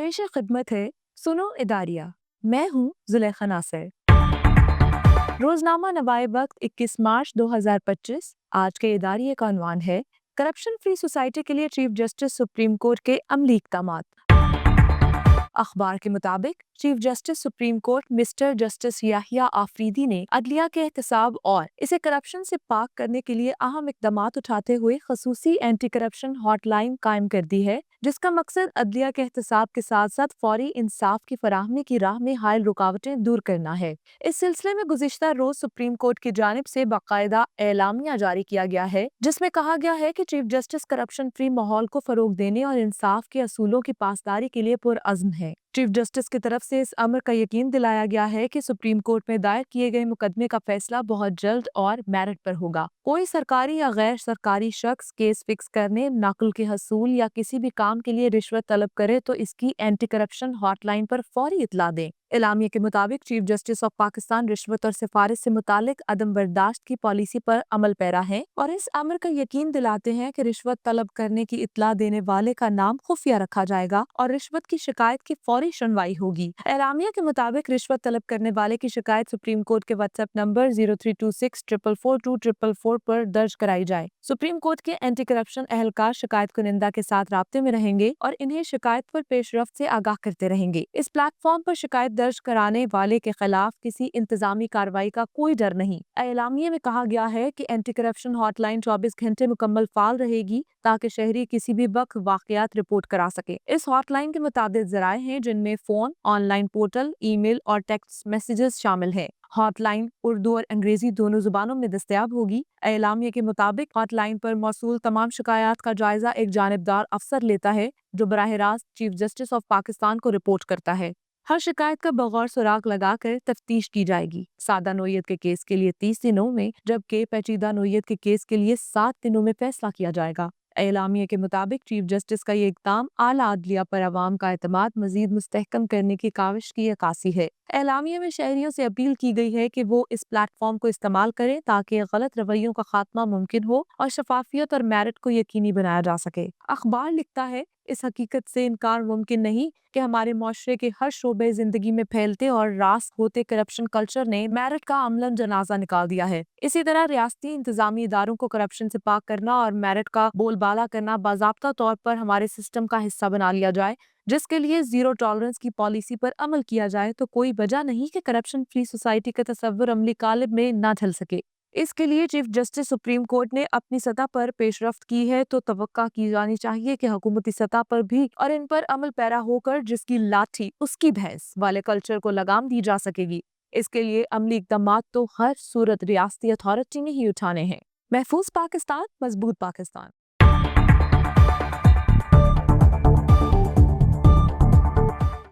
पेश खिदमत है सुनो इदारिया। मैं हूँ जुलेखा नासिर। रोजनामा नवाए वक्त 21 मार्च 2025। आज के इदारिये का उन्वान है करप्शन फ्री सोसाइटी के लिए चीफ जस्टिस सुप्रीम कोर्ट के अमली इक़दामात। अखबार के मुताबिक chief justice supreme court mister justice Yahya Afridi ने अदलिया के एहतसाब और इसे करप्शन से पाक करने के लिए अहम इक़दामात उठाते हुए खसूसी एंटी करप्शन हॉटलाइन कायम कर दी है, जिसका मकसद अदलिया के एहतसाब के साथ साथ फौरी इंसाफ की फराहमी की राह में हायल रुकावटें दूर करना है। इस सिलसिले में गुज़िश्ता रोज सुप्रीम कोर्ट की जानिब से बाकायदा एलामिया जारी किया गया है, जिसमें कहा गया है कि चीफ जस्टिस करप्शन फ्री माहौल को फरोग देने और इंसाफ के असूलों की पासदारी के लिए पुरअज़्म है। चीफ जस्टिस की तरफ से इस अमर का यकीन दिलाया गया है कि सुप्रीम कोर्ट में दायर किए गए मुकदमे का फैसला बहुत जल्द और मेरिट पर होगा। कोई सरकारी या गैर सरकारी शख्स केस फिक्स करने, नकल के हसूल या किसी भी काम के लिए रिश्वत तलब करे तो इसकी एंटी करप्शन हॉटलाइन पर फौरी इतला दें। एलामिया के मुताबिक चीफ जस्टिस ऑफ पाकिस्तान रिश्वत और सिफारिश से मुतालिक अदम बर्दाश्त की पॉलिसी पर अमल पैरा है और इस अमर का यकीन दिलाते हैं कि रिश्वत तलब करने की इतला देने वाले का नाम खुफिया रखा जाएगा और रिश्वत की शिकायत की फौरी सुनवाई होगी। एलामिया के मुताबिक रिश्वत तलब करने वाले की शिकायत सुप्रीम कोर्ट के व्हाट्सएप नंबर 0326442444 पर दर्ज कराई जाए। सुप्रीम कोर्ट के एंटी करप्शन एहलकार शिकायत कुनिंदा के साथ राब्ते में रहेंगे और इन्हें शिकायत पर पेशरफ्त से आगाह करते रहेंगे। इस प्लेटफॉर्म पर शिकायत दर्ज कराने वाले के खिलाफ किसी इंतजामी कार्रवाई का कोई डर नहीं। एलामिया में कहा गया है कि एंटी करप्शन हॉटलाइन 24 घंटे मुकम्मल फाल रहेगी ताकि शहरी किसी भी वक्त वाकयात रिपोर्ट करा सके। इस हॉटलाइन के मुताबिक जराए हैं जिनमें फोन, ऑनलाइन पोर्टल, ईमेल और टेक्स्ट मैसेजेस शामिल हैं। हॉटलाइन उर्दू और अंग्रेजी दोनों जुबानों में दस्तयाब होगी। एलामिया के मुताबिक हॉटलाइन पर मौसूल तमाम शिकायत का जायजा एक जानिबदार अफसर लेता है जो बराह रास्त चीफ जस्टिस ऑफ पाकिस्तान को रिपोर्ट करता है। हर शिकायत का बगौर सुराग लगाकर तफ्तीश की जाएगी। सादा नोयत के केस के लिए 30 दिनों में, जबकि पेचीदा नोयत के केस के लिए 7 दिनों में फैसला किया जाएगा। एलामिया के मुताबिक चीफ जस्टिस का ये इक़दाम आला अदलिया पर अवाम का एतमाद मजीद मुस्तहकम करने की काविश की अक्कासी है। एलामिया में शहरियों से अपील की गई है कि वो इस प्लेटफॉर्म को इस्तेमाल करें ताकि गलत रवैयों का खात्मा मुमकिन हो और शफाफियत और मेरिट को यकीनी बनाया जा सके। अखबार लिखता है, इस हकीकत से इनकार मुमकिन नहीं कि हमारे माशरे के हर शोबे जिंदगी में फैलते और रास होते करप्शन कल्चर ने मेरिट का अमलन जनाजा निकाल दिया है। इसी तरह रियासती इंतजामी इदारों को करप्शन से पाक करना और मेरिट का बोलबाला करना बाज़ाब्ता तौर पर हमारे सिस्टम का हिस्सा बना लिया जाए, जिसके लिए जीरो टॉलरेंस की पॉलिसी पर अमल किया जाए तो कोई वजह नहीं कि करप्शन फ्री सोसाइटी का तस्वर अमली कालिब में न ढल सके। इसके लिए चीफ जस्टिस सुप्रीम कोर्ट ने अपनी सतह पर पेशरफ्त की है तो तवक्का की जानी चाहिए कि हुकूमती सतह पर भी और इन पर अमल पैरा होकर जिसकी लाठी उसकी भैंस वाले कल्चर को लगाम दी जा सकेगी। इसके लिए अमली इक़दामात तो हर सूरत रियासती अथॉरिटी ने ही उठाने हैं। महफूज पाकिस्तान, मजबूत पाकिस्तान।